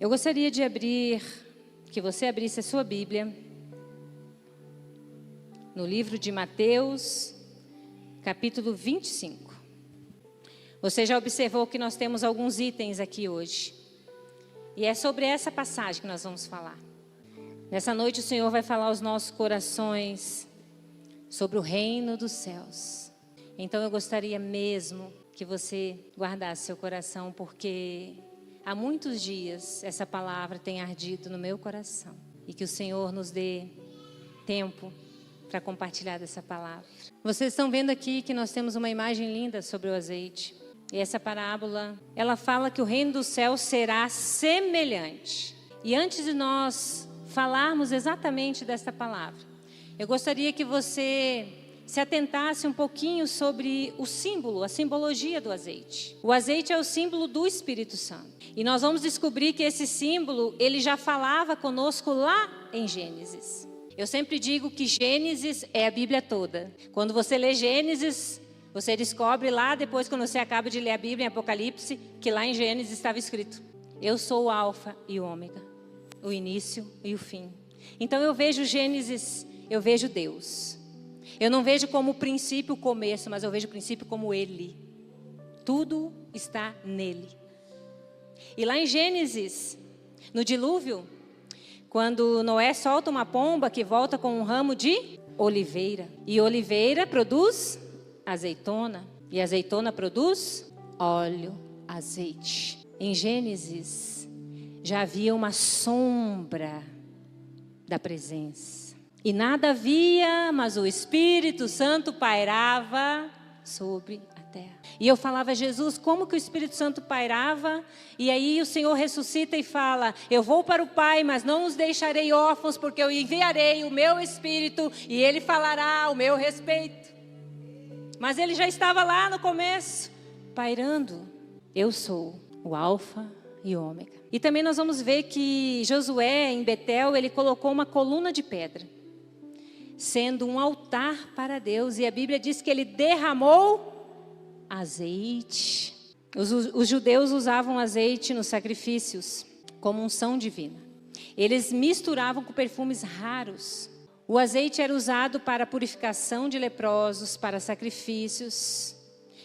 Eu gostaria de que você abrisse a sua Bíblia no livro de Mateus, capítulo 25. Você já observou que nós temos alguns itens aqui hoje. E é sobre essa passagem que nós vamos falar. Nessa noite o Senhor vai falar aos nossos corações sobre o reino dos céus. Então eu gostaria mesmo que você guardasse seu coração, porque há muitos dias essa palavra tem ardido no meu coração. E que o Senhor nos dê tempo para compartilhar dessa palavra. Vocês estão vendo aqui que nós temos uma imagem linda sobre o azeite. E essa parábola, ela fala que o reino dos céus será semelhante. E antes de nós falarmos exatamente dessa palavra, eu gostaria que você se atentasse um pouquinho sobre o símbolo, a simbologia do azeite. O azeite é o símbolo do Espírito Santo. E nós vamos descobrir que esse símbolo, ele já falava conosco lá em Gênesis. Eu sempre digo que Gênesis é a Bíblia toda. Quando você lê Gênesis, você descobre lá, depois quando você acaba de ler a Bíblia em Apocalipse, que lá em Gênesis estava escrito: eu sou o Alfa e o Ômega, o início e o fim. Então eu vejo Gênesis, eu vejo Deus. Eu não vejo como o princípio o começo, mas eu vejo o princípio como Ele. Tudo está nele. E lá em Gênesis, no dilúvio, quando Noé solta uma pomba que volta com um ramo de oliveira. E oliveira produz azeitona. E azeitona produz óleo, azeite. Em Gênesis, já havia uma sombra da presença. E nada havia, mas o Espírito Santo pairava sobre a terra. E eu falava: Jesus, como que o Espírito Santo pairava? E aí o Senhor ressuscita e fala: eu vou para o Pai, mas não os deixarei órfãos, porque eu enviarei o meu Espírito e Ele falará ao meu respeito. Mas Ele já estava lá no começo, pairando. Eu sou o Alfa e o Ômega. E também nós vamos ver que Josué, em Betel, ele colocou uma coluna de pedra, sendo um altar para Deus. E a Bíblia diz que ele derramou azeite. Os judeus usavam azeite nos sacrifícios como unção divina. Eles misturavam com perfumes raros. O azeite era usado para a purificação de leprosos, para sacrifícios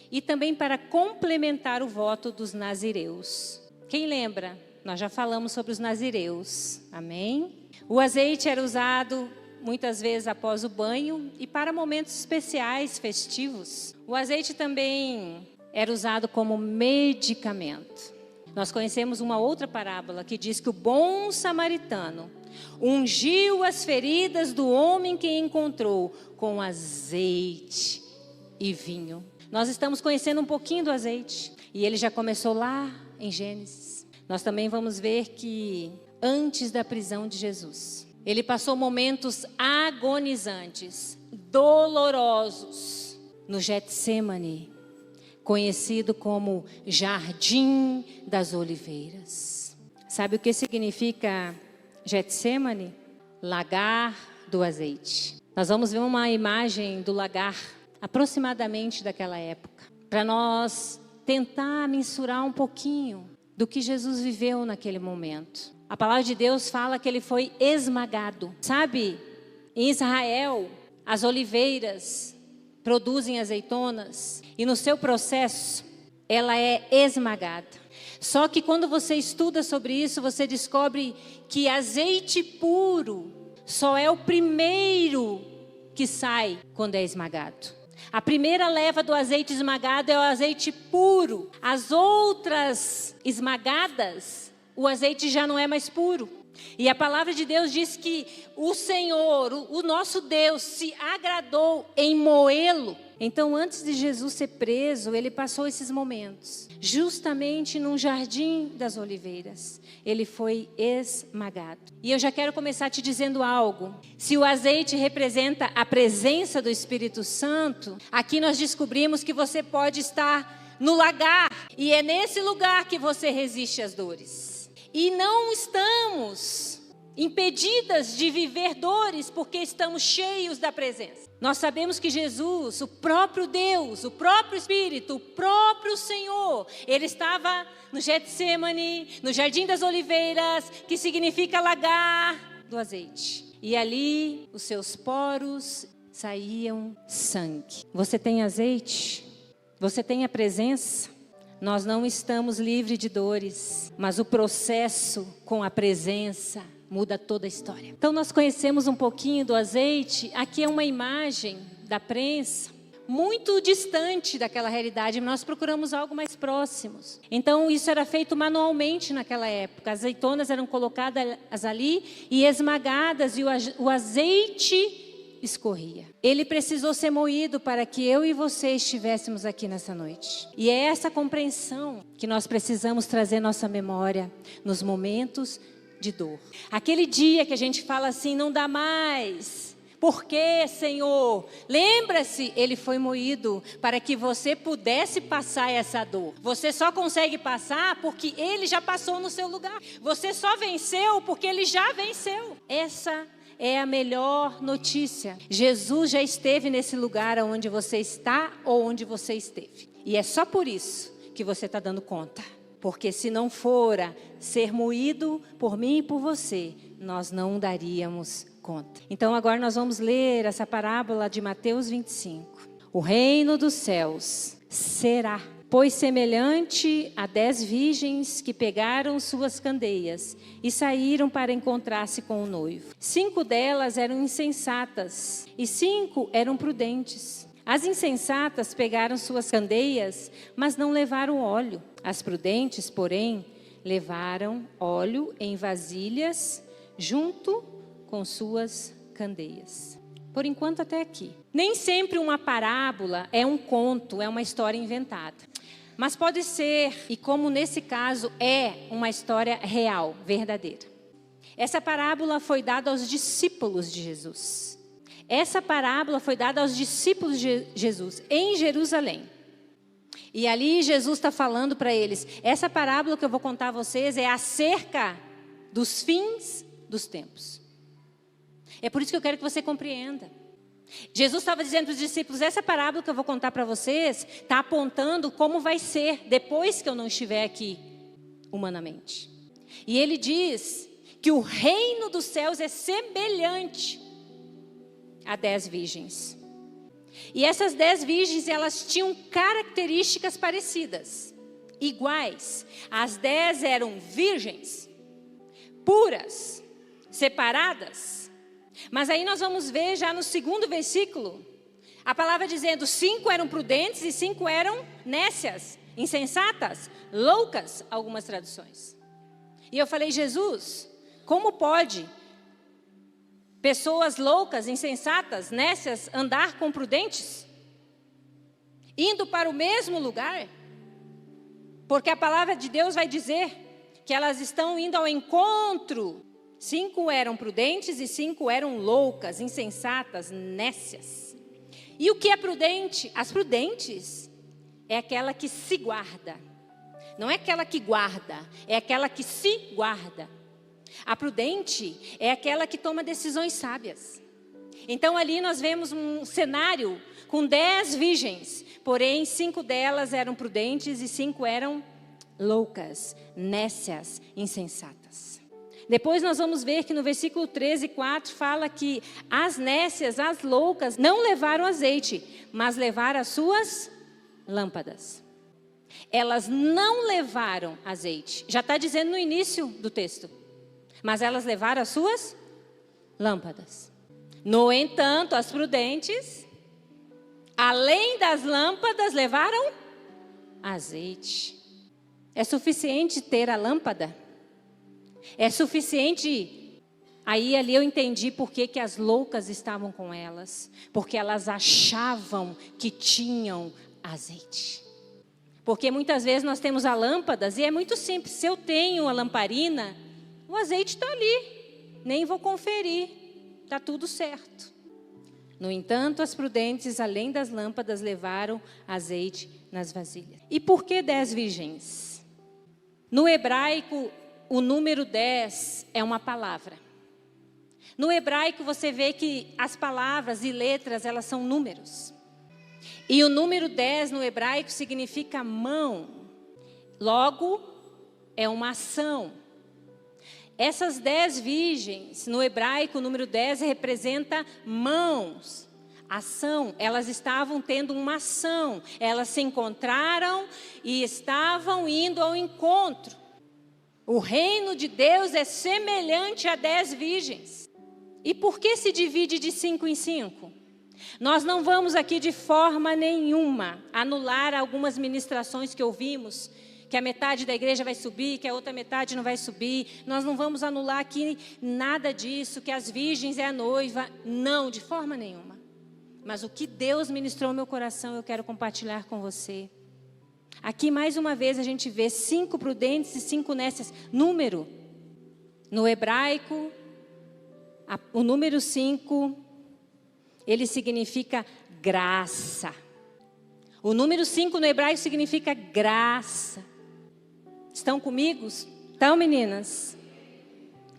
e também para complementar o voto dos nazireus. Quem lembra? Nós já falamos sobre os nazireus. Amém? O azeite era usado muitas vezes após o banho e para momentos especiais, festivos. O azeite também era usado como medicamento. Nós conhecemos uma outra parábola que diz que o bom samaritano ungiu as feridas do homem que encontrou com azeite e vinho. Nós estamos conhecendo um pouquinho do azeite e ele já começou lá em Gênesis. Nós também vamos ver que antes da prisão de Jesus, ele passou momentos agonizantes, dolorosos, no Getsemane, conhecido como Jardim das Oliveiras. Sabe o que significa Getsemane? Lagar do azeite. Nós vamos ver uma imagem do lagar, aproximadamente daquela época, para nós tentar mensurar um pouquinho do que Jesus viveu naquele momento. A palavra de Deus fala que ele foi esmagado. Sabe, em Israel, as oliveiras produzem azeitonas e no seu processo, ela é esmagada. Só que quando você estuda sobre isso, você descobre que azeite puro só é o primeiro que sai quando é esmagado. A primeira leva do azeite esmagado é o azeite puro. As outras esmagadas, o azeite já não é mais puro. E a palavra de Deus diz que o Senhor, o nosso Deus, se agradou em moê-lo. Então, antes de Jesus ser preso, ele passou esses momentos, justamente num jardim das oliveiras. Ele foi esmagado. E eu já quero começar te dizendo algo. Se o azeite representa a presença do Espírito Santo, aqui nós descobrimos que você pode estar no lagar. E é nesse lugar que você resiste às dores. E não estamos impedidas de viver dores, porque estamos cheios da presença. Nós sabemos que Jesus, o próprio Deus, o próprio Espírito, o próprio Senhor, Ele estava no Getsemane, no Jardim das Oliveiras, que significa lagar do azeite. E ali, os seus poros saíam sangue. Você tem azeite? Você tem a presença? Nós não estamos livres de dores, mas o processo com a presença muda toda a história. Então nós conhecemos um pouquinho do azeite. Aqui é uma imagem da prensa, muito distante daquela realidade. Nós procuramos algo mais próximo. Então isso era feito manualmente naquela época. As azeitonas eram colocadas ali e esmagadas, e o azeite escorria. Ele precisou ser moído para que eu e você estivéssemos aqui nessa noite. E é essa compreensão que nós precisamos trazer à nossa memória nos momentos de dor. Aquele dia que a gente fala assim, não dá mais. Por quê, Senhor? Lembra-se, Ele foi moído para que você pudesse passar essa dor. Você só consegue passar porque Ele já passou no seu lugar. Você só venceu porque Ele já venceu. Essa é a melhor notícia. Jesus já esteve nesse lugar onde você está ou onde você esteve. E é só por isso que você está dando conta. Porque se não fora ser moído por mim e por você, nós não daríamos conta. Então agora nós vamos ler essa parábola de Mateus 25. O reino dos céus será, pois, semelhante a 10 virgens que pegaram suas candeias e saíram para encontrar-se com o noivo. 5 delas eram insensatas e 5 eram prudentes. As insensatas pegaram suas candeias, mas não levaram óleo. As prudentes, porém, levaram óleo em vasilhas junto com suas candeias. Por enquanto até aqui. Nem sempre uma parábola é um conto, é uma história inventada. Mas pode ser, e como nesse caso é uma história real, verdadeira. Essa parábola foi dada aos discípulos de Jesus. Essa parábola foi dada aos discípulos de Jesus em Jerusalém. E ali Jesus está falando para eles, essa parábola que eu vou contar a vocês é acerca dos fins dos tempos. É por isso que eu quero que você compreenda. Jesus estava dizendo para os discípulos, essa parábola que eu vou contar para vocês está apontando como vai ser depois que eu não estiver aqui humanamente. E ele diz que o reino dos céus é semelhante a 10 virgens. E essas 10 virgens, elas tinham características parecidas, iguais. As 10 eram virgens, puras, separadas. Mas aí nós vamos ver já no segundo versículo, a palavra dizendo 5 eram prudentes e 5 eram nécias, insensatas, loucas, algumas traduções. E eu falei, Jesus, como pode pessoas loucas, insensatas, nécias, andar com prudentes? Indo para o mesmo lugar? Porque a palavra de Deus vai dizer que elas estão indo ao encontro. 5 eram prudentes e 5 eram loucas, insensatas, nécias. E o que é prudente? As prudentes é aquela que se guarda. Não é aquela que guarda, é aquela que se guarda. A prudente é aquela que toma decisões sábias. Então ali nós vemos um cenário com 10 virgens, porém 5 delas eram prudentes e 5 eram loucas, nécias, insensatas. Depois nós vamos ver que no versículo 13, 4 fala que as nécias, as loucas, não levaram azeite, mas levaram as suas lâmpadas. Elas não levaram azeite. Já está dizendo no início do texto. Mas elas levaram as suas lâmpadas. No entanto, as prudentes, além das lâmpadas, levaram azeite. É suficiente ter a lâmpada? É suficiente? Aí ali eu entendi por que as loucas estavam com elas. Porque elas achavam que tinham azeite. Porque muitas vezes nós temos a lâmpadas e é muito simples. Se eu tenho a lamparina, o azeite está ali. Nem vou conferir. Está tudo certo. No entanto, as prudentes, além das lâmpadas, levaram azeite nas vasilhas. E por que 10 virgens? No hebraico, o número 10 é uma palavra. No hebraico você vê que as palavras e letras, elas são números. E o número 10 no hebraico significa mão. Logo, é uma ação. Essas 10 virgens, no hebraico, o número 10 representa mãos, ação. Elas estavam tendo uma ação. Elas se encontraram e estavam indo ao encontro. O reino de Deus é semelhante a 10 virgens. E por que se divide de 5 em 5? Nós não vamos aqui de forma nenhuma anular algumas ministrações que ouvimos, que a metade da igreja vai subir, que a outra metade não vai subir. Nós não vamos anular aqui nada disso, que as virgens é a noiva. Não, de forma nenhuma. Mas o que Deus ministrou no meu coração, eu quero compartilhar com você. Aqui mais uma vez a gente vê 5 prudentes e 5 nécias. Número. No hebraico, o número 5, ele significa graça. O número 5 no hebraico significa graça. Estão comigo? Estão, meninas?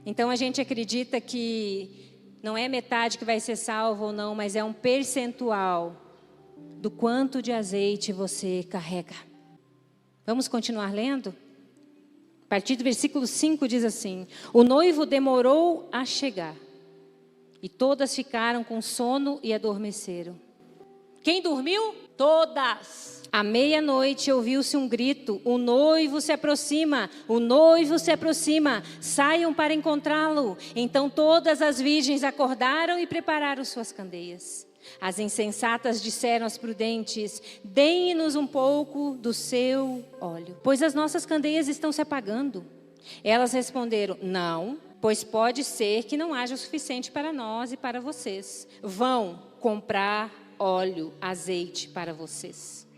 Então a gente acredita que não é metade que vai ser salvo ou não, mas é um percentual do quanto de azeite você carrega. Vamos continuar lendo? A partir do versículo 5 diz assim: o noivo demorou a chegar, e todas ficaram com sono e adormeceram. Quem dormiu? Todas. À meia-noite ouviu-se um grito: o noivo se aproxima, o noivo se aproxima, saiam para encontrá-lo. Então todas as virgens acordaram e prepararam suas candeias. As insensatas disseram às prudentes: deem-nos um pouco do seu óleo, pois as nossas candeias estão se apagando. Elas responderam: não, pois pode ser que não haja o suficiente para nós e para vocês. Vão comprar óleo, azeite para vocês.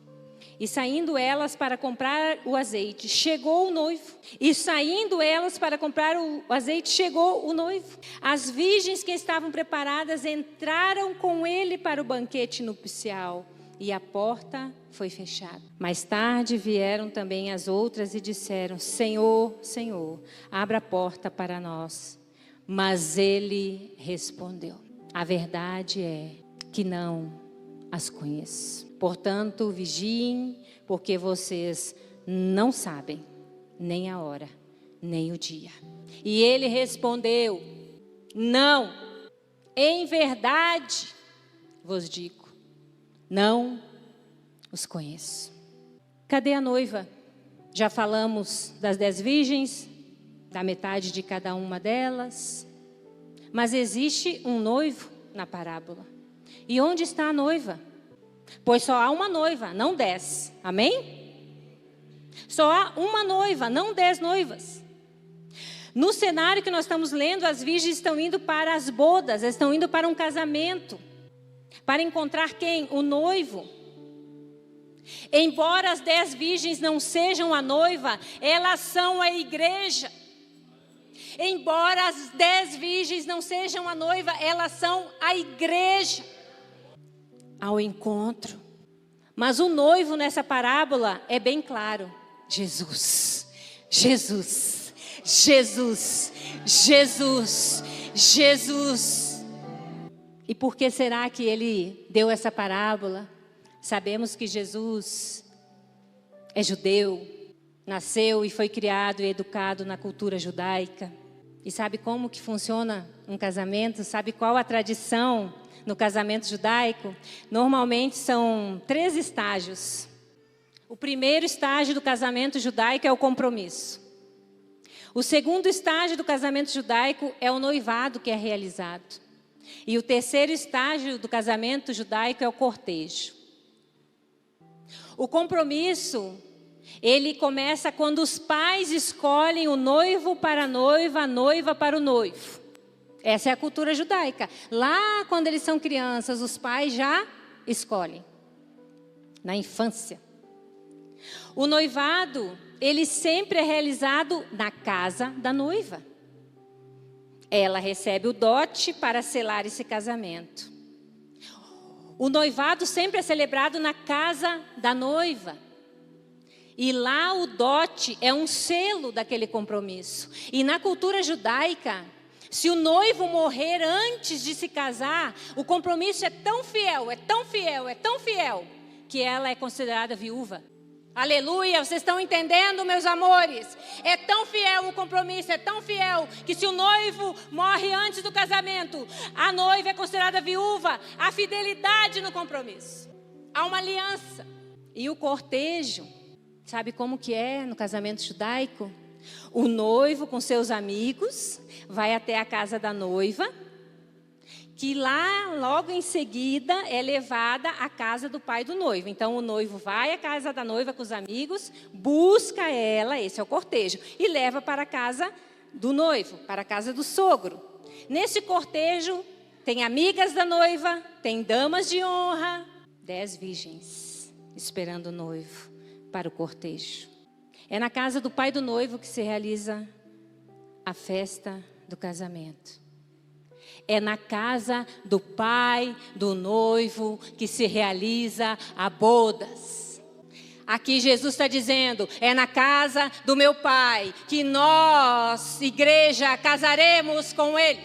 E saindo elas para comprar o azeite, chegou o noivo. E saindo elas para comprar o azeite, chegou o noivo. As virgens que estavam preparadas entraram com ele para o banquete nupcial. E a porta foi fechada. Mais tarde vieram também as outras e disseram: Senhor, Senhor, abra a porta para nós. Mas ele respondeu: a verdade é que não as conheço. Portanto, vigiem, porque vocês não sabem nem a hora, nem o dia. E ele respondeu: não, em verdade vos digo, não os conheço. Cadê a noiva? Já falamos das 10 virgens, da metade de cada uma delas. Mas existe um noivo na parábola. E onde está a noiva? Pois só há uma noiva, não 10. Amém? Só há uma noiva, não 10 noivas. No cenário que nós estamos lendo, as virgens estão indo para as bodas, estão indo para um casamento. Para encontrar quem? O noivo. Embora as 10 virgens não sejam a noiva, elas são a igreja. Embora as 10 virgens não sejam a noiva, elas são a igreja. Ao encontro. Mas o noivo nessa parábola é bem claro: Jesus, Jesus, Jesus, Jesus, Jesus. E por que será que ele deu essa parábola? Sabemos que Jesus é judeu, nasceu e foi criado e educado na cultura judaica. E sabe como que funciona um casamento? Sabe qual a tradição no casamento judaico? Normalmente são 3 estágios. O primeiro estágio do casamento judaico é o compromisso. O segundo estágio do casamento judaico é o noivado que é realizado. E o terceiro estágio do casamento judaico é o cortejo. O compromisso, ele começa quando os pais escolhem o noivo para a noiva para o noivo. Essa é a cultura judaica. Lá, quando eles são crianças, os pais já escolhem. Na infância. O noivado, ele sempre é realizado na casa da noiva. Ela recebe o dote para selar esse casamento. O noivado sempre é celebrado na casa da noiva. E lá o dote é um selo daquele compromisso. E na cultura judaica, Se o noivo morrer antes de se casar, o compromisso é tão fiel, é tão fiel, é tão fiel, que ela é considerada viúva. Aleluia, vocês estão entendendo, meus amores? É tão fiel o compromisso, é tão fiel, que se o noivo morre antes do casamento, a noiva é considerada viúva. Há fidelidade no compromisso, há uma aliança. E o cortejo, sabe como que é no casamento judaico? O noivo com seus amigos vai até a casa da noiva, que lá logo em seguida é levada à casa do pai do noivo. Então o noivo vai à casa da noiva com os amigos, busca ela, esse é o cortejo, e leva para a casa do noivo, para a casa do sogro. Nesse cortejo tem amigas da noiva, tem damas de honra, 10 virgens esperando o noivo para o cortejo. É na casa do pai do noivo que se realiza a festa do casamento. É na casa do pai do noivo que se realiza a bodas. Aqui Jesus está dizendo, é na casa do meu pai que nós, igreja, casaremos com ele.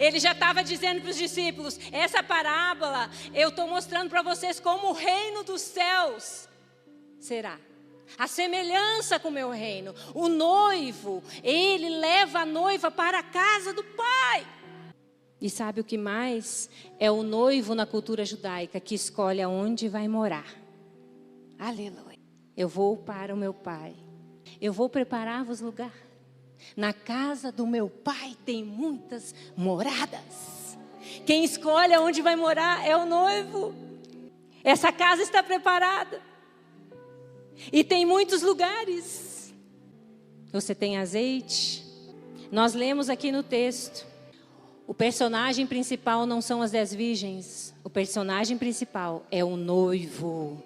Ele já estava dizendo para os discípulos, essa parábola eu estou mostrando para vocês como o reino dos céus será. A semelhança com o meu reino. O noivo, ele leva a noiva para a casa do pai. E sabe o que mais? É o noivo na cultura judaica que escolhe aonde vai morar. Aleluia. Eu vou para o meu pai. Eu vou preparar-vos lugar. Na casa do meu pai tem muitas moradas. Quem escolhe aonde vai morar é o noivo. Essa casa está preparada. E tem muitos lugares. Você tem azeite. Nós lemos aqui no texto. O personagem principal não são as 10 virgens. O personagem principal é o noivo.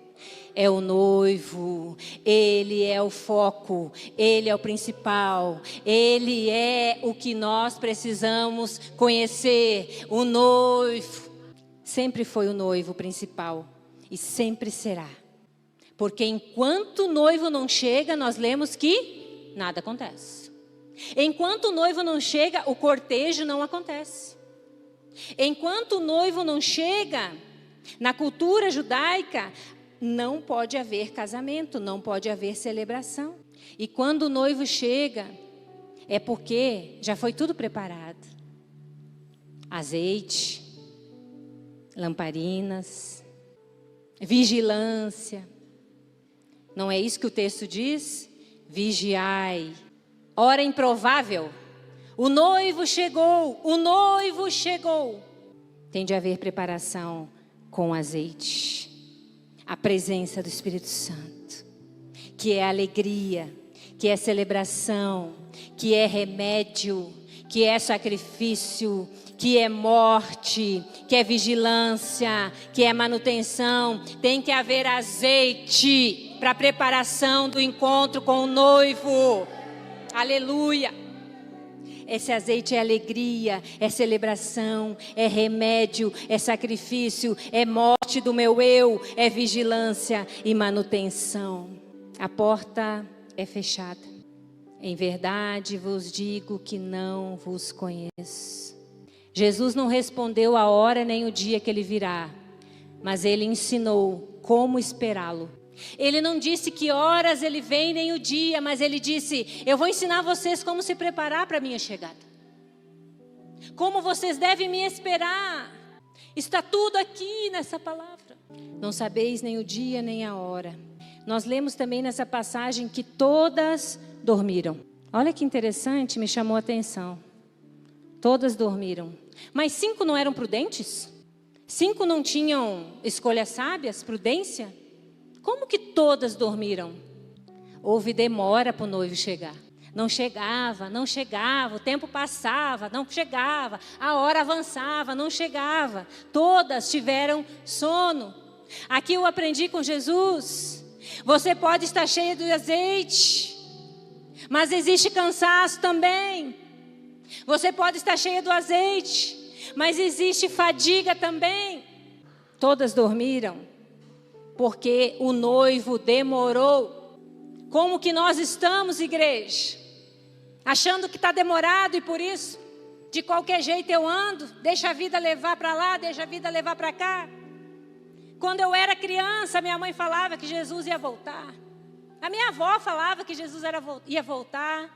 É o noivo. Ele é o foco. Ele é o principal. Ele é o que nós precisamos conhecer. O noivo. Sempre foi o noivo principal. E sempre será. Porque enquanto o noivo não chega, nós lemos que nada acontece. Enquanto o noivo não chega, o cortejo não acontece. Enquanto o noivo não chega, na cultura judaica, não pode haver casamento, não pode haver celebração. E quando o noivo chega, é porque já foi tudo preparado. Azeite, lamparinas, vigilância. Não é isso que o texto diz? Vigiai. Hora improvável. O noivo chegou. O noivo chegou. Tem de haver preparação com azeite. A presença do Espírito Santo. Que é alegria. Que é celebração. Que é remédio. Que é sacrifício. Que é morte. Que é vigilância. Que é manutenção. Tem que haver azeite para a preparação do encontro com o noivo. Aleluia. Esse azeite é alegria, é celebração, é remédio, é sacrifício, é morte do meu eu, é vigilância e manutenção. A porta é fechada. Em verdade vos digo que não vos conheço. Jesus não respondeu a hora nem o dia que ele virá, mas ele ensinou como esperá-lo. Ele não disse que horas ele vem nem o dia, mas ele disse, eu vou ensinar vocês como se preparar para a minha chegada. Como vocês devem me esperar. Está tudo aqui nessa palavra. Não sabeis nem o dia nem a hora. Nós lemos também nessa passagem que todas dormiram. Olha que interessante, me chamou a atenção. Todas dormiram. Mas 5 não eram prudentes? 5 não tinham escolhas sábias, prudência? Como que todas dormiram? Houve demora para o noivo chegar. Não chegava, não chegava, o tempo passava, não chegava, a hora avançava, não chegava. Todas tiveram sono. Aqui eu aprendi com Jesus. Você pode estar cheio de azeite, mas existe cansaço também. Você pode estar cheio do azeite, mas existe fadiga também. Todas dormiram. Porque o noivo demorou. Como que nós estamos, igreja? Achando que está demorado e por isso De qualquer jeito eu ando, deixa a vida levar para lá, deixa a vida levar para cá. Quando eu era criança, minha mãe falava que Jesus ia voltar. A minha avó falava que Jesus ia voltar.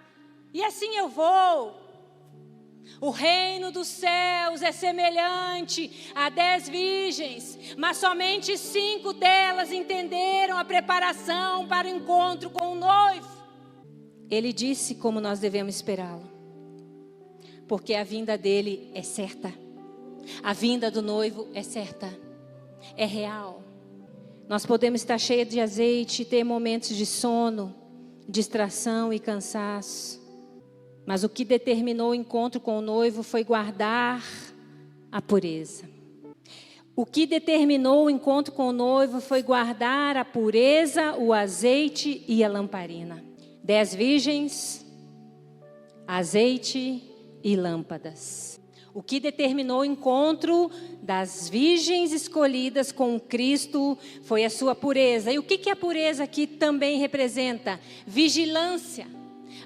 E assim eu vou. O reino dos céus é semelhante a 10 virgens, mas somente 5 delas entenderam a preparação para o encontro com o noivo. Ele disse como nós devemos esperá-lo, porque a vinda dele é certa. A vinda do noivo é certa, é real. Nós podemos estar cheios de azeite, ter momentos de sono, distração e cansaço. Mas o que determinou o encontro com o noivo foi guardar a pureza. O que determinou o encontro com o noivo foi guardar a pureza, o azeite e a lamparina. 10 virgens, azeite e lâmpadas. O que determinou o encontro das virgens escolhidas com Cristo foi a sua pureza. E o que a pureza aqui também representa? Vigilância,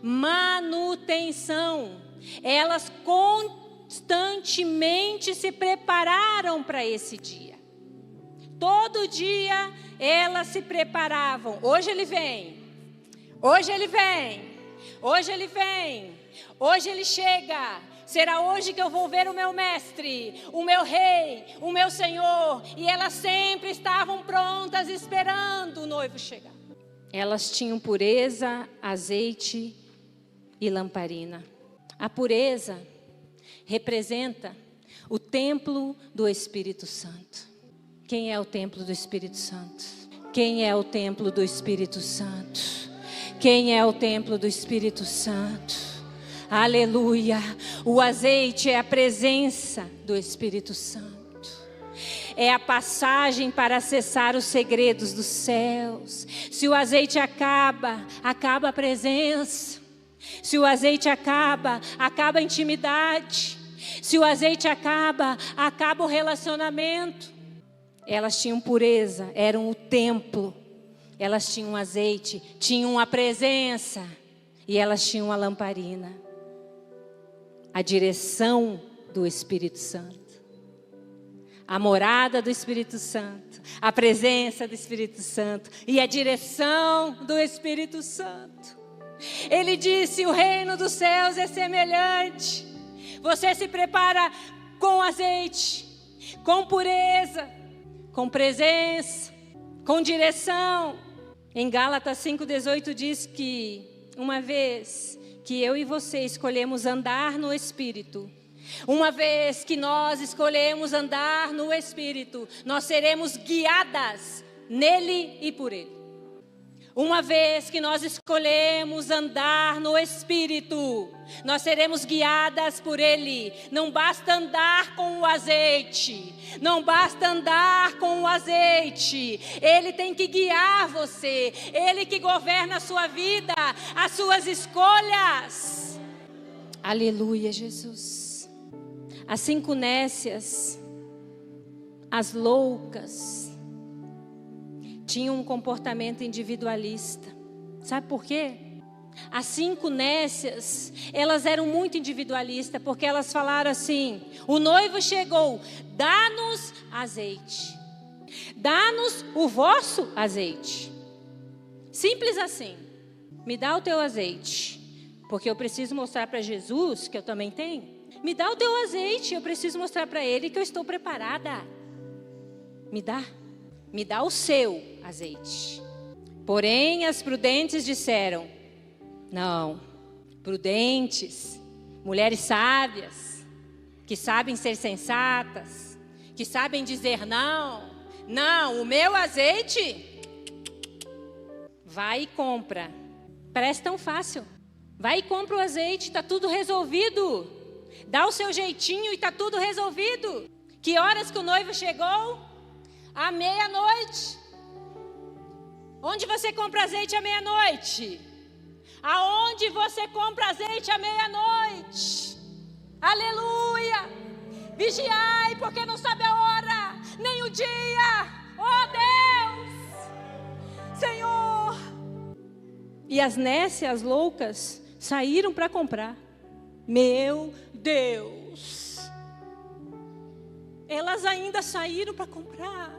manutenção. Elas constantemente se prepararam para esse dia. Todo dia elas se preparavam. Hoje ele vem. Hoje ele vem. Hoje ele vem. Hoje ele chega. Será hoje que eu vou ver o meu mestre, o meu rei, o meu Senhor. E elas sempre estavam prontas esperando o noivo chegar. Elas tinham pureza, azeite e lamparina. A pureza representa o templo do Espírito Santo. Quem é o templo do Espírito Santo? Quem é o templo do Espírito Santo? Quem é o templo do Espírito Santo? Aleluia! O azeite é a presença do Espírito Santo. É a passagem para acessar os segredos dos céus. Se o azeite acaba, acaba a presença. Se o azeite acaba, acaba a intimidade. Se o azeite acaba, acaba o relacionamento. Elas tinham pureza, eram o templo. Elas tinham azeite, tinham a presença. E elas tinham a lamparina. A direção do Espírito Santo. A morada do Espírito Santo. A presença do Espírito Santo. E a direção do Espírito Santo. Ele disse: o reino dos céus é semelhante. Você se prepara com azeite, com pureza, com presença, com direção. Em Gálatas 5,18 diz que uma vez que eu e você escolhemos andar no Espírito, uma vez que nós escolhemos andar no Espírito, nós seremos guiadas nele e por ele. Uma vez que nós escolhemos andar no Espírito, nós seremos guiadas por Ele. Não basta andar com o azeite. Não basta andar com o azeite. Ele tem que guiar você. Ele que governa a sua vida, as suas escolhas. Aleluia, Jesus. As 5 nécias, as loucas, tinham um comportamento individualista. Sabe por quê? As 5 nécias, elas eram muito individualistas, porque elas falaram assim: o noivo chegou, dá-nos azeite. Dá-nos o vosso azeite. Simples assim. Me dá o teu azeite, porque eu preciso mostrar para Jesus que eu também tenho. Me dá o teu azeite, eu preciso mostrar para Ele que eu estou preparada. Me dá o seu azeite. Porém, as prudentes disseram: não, prudentes, mulheres sábias, que sabem ser sensatas, que sabem dizer não, o meu azeite, vai e compra. Parece tão fácil. Vai e compra o azeite, está tudo resolvido. Dá o seu jeitinho e está tudo resolvido. Que horas que o noivo chegou? À meia-noite. Onde você compra azeite à meia-noite? Aonde você compra azeite à meia-noite? Aleluia! Vigiai, porque não sabe a hora, nem o dia. Oh Deus! Senhor! E as nécias, as loucas, saíram para comprar. Meu Deus. Elas ainda saíram para comprar.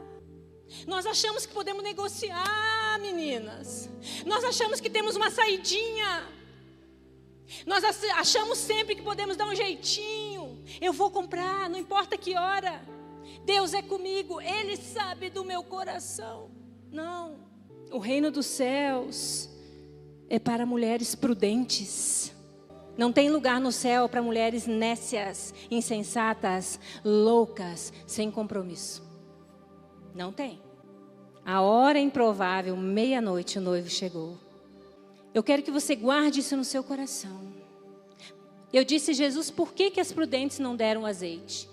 Nós achamos que podemos negociar, meninas. Nós achamos que temos uma saidinha. Nós achamos sempre que podemos dar um jeitinho. Eu vou comprar, não importa que hora. Deus é comigo, Ele sabe do meu coração. Não, o reino dos céus é para mulheres prudentes. Não tem lugar no céu para mulheres nécias, insensatas, loucas, sem compromisso. Não tem. A hora improvável, meia-noite, o noivo chegou. Eu quero que você guarde isso no seu coração. Eu disse, Jesus, por que as prudentes não deram azeite?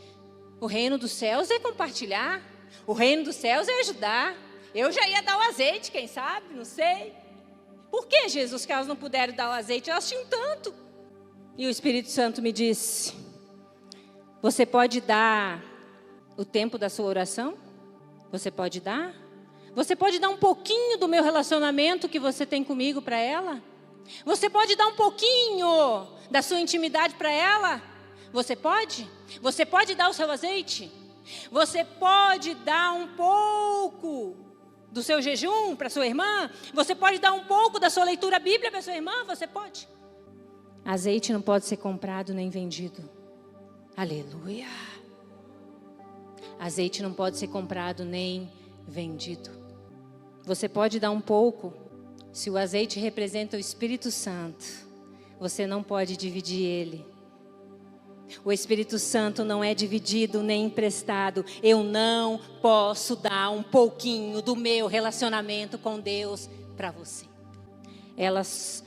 O reino dos céus é compartilhar. O reino dos céus é ajudar. Eu já ia dar o azeite, quem sabe, não sei. Por que, Jesus, que elas não puderam dar o azeite? Elas tinham tanto. E o Espírito Santo me disse, você pode dar o tempo da sua oração? Você pode dar? Você pode dar um pouquinho do meu relacionamento que você tem comigo para ela? Você pode dar um pouquinho da sua intimidade para ela? Você pode? Você pode dar o seu azeite? Você pode dar um pouco do seu jejum para sua irmã? Você pode dar um pouco da sua leitura bíblica para sua irmã? Você pode? Azeite não pode ser comprado nem vendido. Aleluia. Azeite não pode ser comprado nem vendido. Você pode dar um pouco. Se o azeite representa o Espírito Santo, você não pode dividir ele. O Espírito Santo não é dividido nem emprestado. Eu não posso dar um pouquinho do meu relacionamento com Deus para você. Elas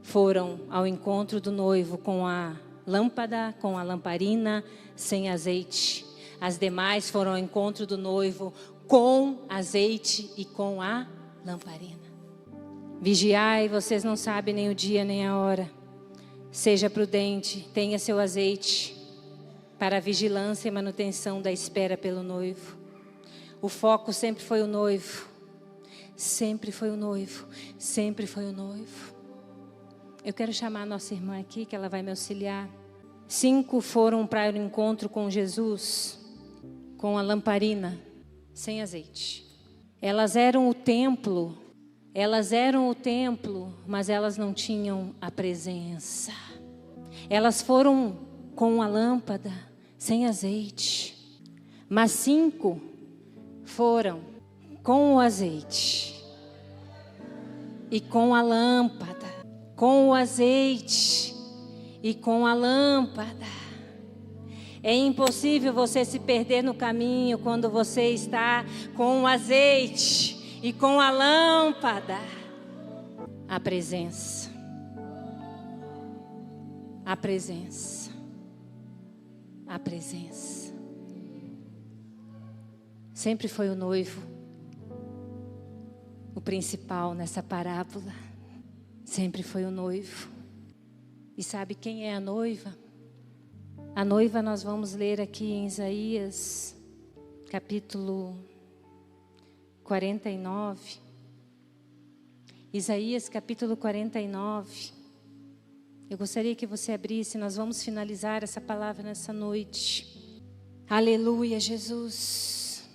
foram ao encontro do noivo com a lâmpada, com a lamparina, sem azeite. As demais foram ao encontro do noivo com azeite e com a lamparina. Vigiai, vocês não sabem nem o dia nem a hora. Seja prudente, tenha seu azeite para a vigilância e manutenção da espera pelo noivo. O foco sempre foi o noivo. Sempre foi o noivo. Sempre foi o noivo. Eu quero chamar a nossa irmã aqui, que ela vai me auxiliar. 5 foram para o encontro com Jesus, com a lamparina, sem azeite. Elas eram o templo, mas elas não tinham a presença. Elas foram com a lâmpada, sem azeite. Mas 5 foram com o azeite e com a lâmpada. Com o azeite e com a lâmpada. É impossível você se perder no caminho quando você está com o azeite e com a lâmpada. A presença. A presença. A presença. Sempre foi o noivo, o principal nessa parábola. Sempre foi o noivo. E sabe quem é a noiva? A noiva nós vamos ler aqui em Isaías, capítulo 49. Isaías, capítulo 49. Eu gostaria que você abrisse, nós vamos finalizar essa palavra nessa noite. Aleluia, Jesus.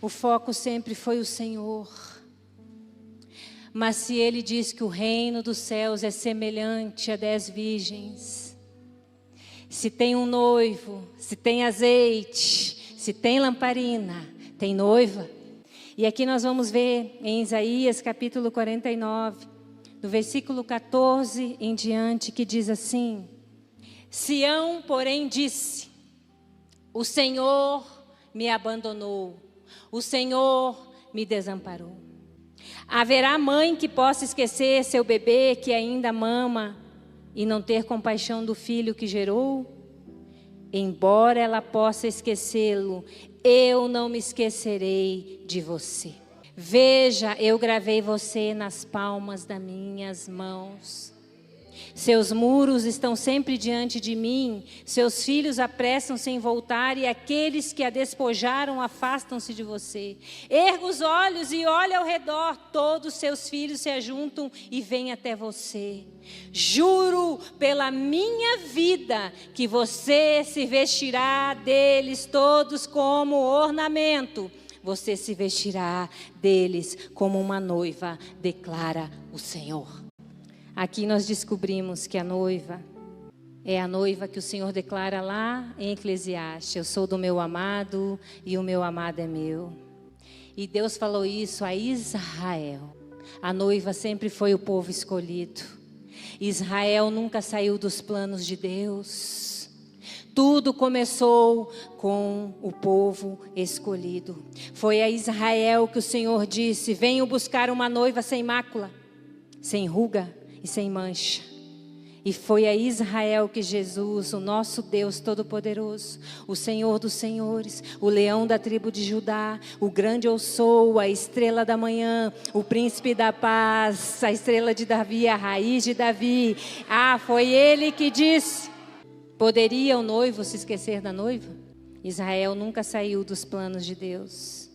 O foco sempre foi o Senhor. Mas se Ele diz que o reino dos céus é semelhante a 10 virgens, se tem um noivo, se tem azeite, se tem lamparina, tem noiva. E aqui nós vamos ver em Isaías capítulo 49, do versículo 14 em diante, que diz assim: Sião, porém, disse: o Senhor me abandonou, o Senhor me desamparou. Haverá mãe que possa esquecer seu bebê que ainda mama e não ter compaixão do filho que gerou? Embora ela possa esquecê-lo, eu não me esquecerei de você. Veja, eu gravei você nas palmas das minhas mãos. Seus muros estão sempre diante de mim, seus filhos apressam-se em voltar e aqueles que a despojaram afastam-se de você. Erga os olhos e olha ao redor, todos seus filhos se ajuntam e vêm até você. Juro pela minha vida que você se vestirá deles todos como ornamento. Você se vestirá deles como uma noiva, declara o Senhor. Aqui nós descobrimos que a noiva é a noiva que o Senhor declara lá em Eclesiastes. Eu sou do meu amado e o meu amado é meu. E Deus falou isso a Israel. A noiva sempre foi o povo escolhido. Israel nunca saiu dos planos de Deus. Tudo começou com o povo escolhido. Foi a Israel que o Senhor disse: venham buscar uma noiva sem mácula, sem ruga e sem mancha. E foi a Israel que Jesus, o nosso Deus Todo-Poderoso, o Senhor dos Senhores, o leão da tribo de Judá, o grande eu sou, a estrela da manhã, o príncipe da paz, a estrela de Davi, a raiz de Davi. Foi ele que disse. Poderia o noivo se esquecer da noiva? Israel nunca saiu dos planos de Deus.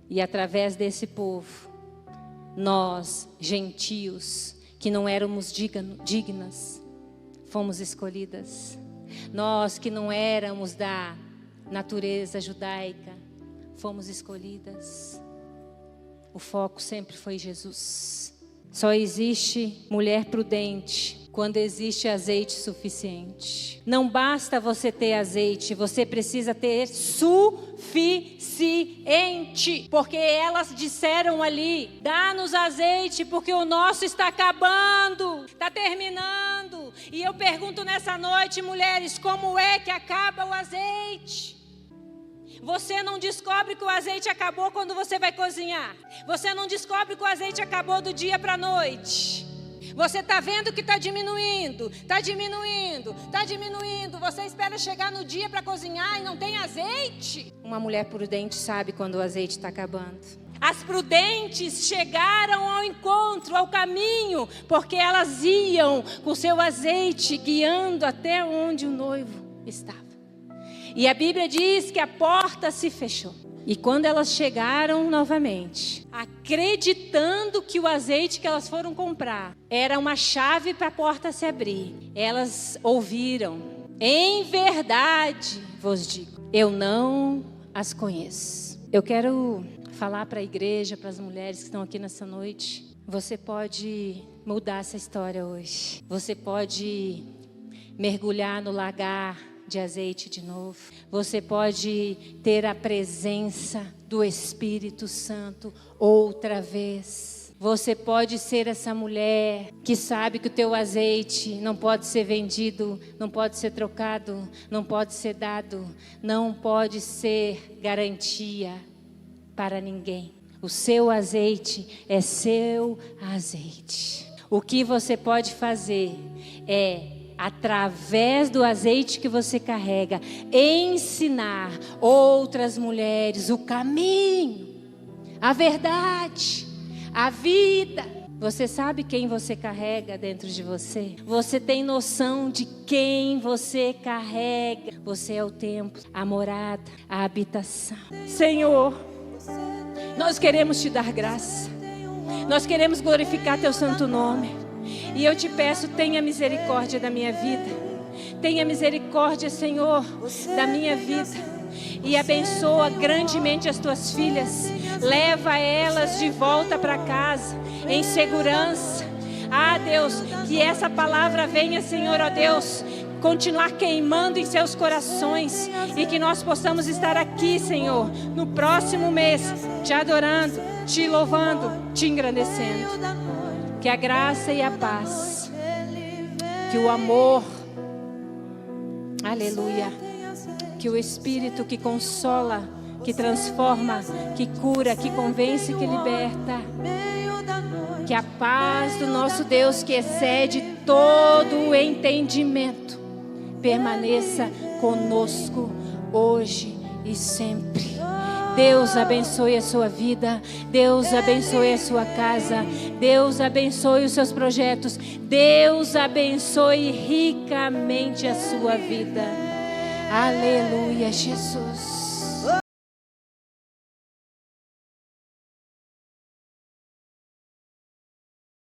E através desse povo, nós, gentios, que não éramos dignas, fomos escolhidas. Nós que não éramos da natureza judaica, fomos escolhidas. O foco sempre foi Jesus. Só existe mulher prudente quando existe azeite suficiente. Não basta você ter azeite, você precisa ter suficiente. Porque elas disseram ali: dá-nos azeite, porque o nosso está acabando, está terminando. E eu pergunto nessa noite, mulheres, como é que acaba o azeite? Você não descobre que o azeite acabou quando você vai cozinhar. Você não descobre que o azeite acabou do dia para a noite. Você está vendo que está diminuindo, está diminuindo, está diminuindo. Você espera chegar no dia para cozinhar e não tem azeite. Uma mulher prudente sabe quando o azeite está acabando. As prudentes chegaram ao encontro, ao caminho, porque elas iam com seu azeite guiando até onde o noivo estava. E a Bíblia diz que a porta se fechou. E quando elas chegaram novamente, acreditando que o azeite que elas foram comprar era uma chave para a porta se abrir, elas ouviram: em verdade vos digo, eu não as conheço. Eu quero falar para a igreja, para as mulheres que estão aqui nessa noite: você pode mudar essa história hoje. Você pode mergulhar no lagar de azeite de novo. Você pode ter a presença do Espírito Santo outra vez. Você pode ser essa mulher que sabe que o teu azeite não pode ser vendido, não pode ser trocado, não pode ser dado, não pode ser garantia para ninguém. O seu azeite é seu azeite. O que você pode fazer é, através do azeite que você carrega, ensinar outras mulheres o caminho, a verdade, a vida. Você sabe quem você carrega dentro de você? Você tem noção de quem você carrega? Você é o templo, a morada, a habitação. Senhor, nós queremos te dar graça. Nós queremos glorificar teu santo nome. E eu te peço, tenha misericórdia da minha vida. Tenha misericórdia, Senhor, da minha vida. E abençoa grandemente as tuas filhas. Leva elas de volta para casa, em segurança. Deus, que essa palavra venha, Senhor, ó Deus, continuar queimando em seus corações. E que nós possamos estar aqui, Senhor, no próximo mês, te adorando, te louvando, te engrandecendo. Que a graça e a paz, que o amor, aleluia, que o Espírito que consola, que transforma, que cura, que convence, que liberta, que a paz do nosso Deus, que excede todo o entendimento, permaneça conosco hoje e sempre. Deus abençoe a sua vida. Deus abençoe a sua casa. Deus abençoe os seus projetos. Deus abençoe ricamente a sua vida. Aleluia, Jesus.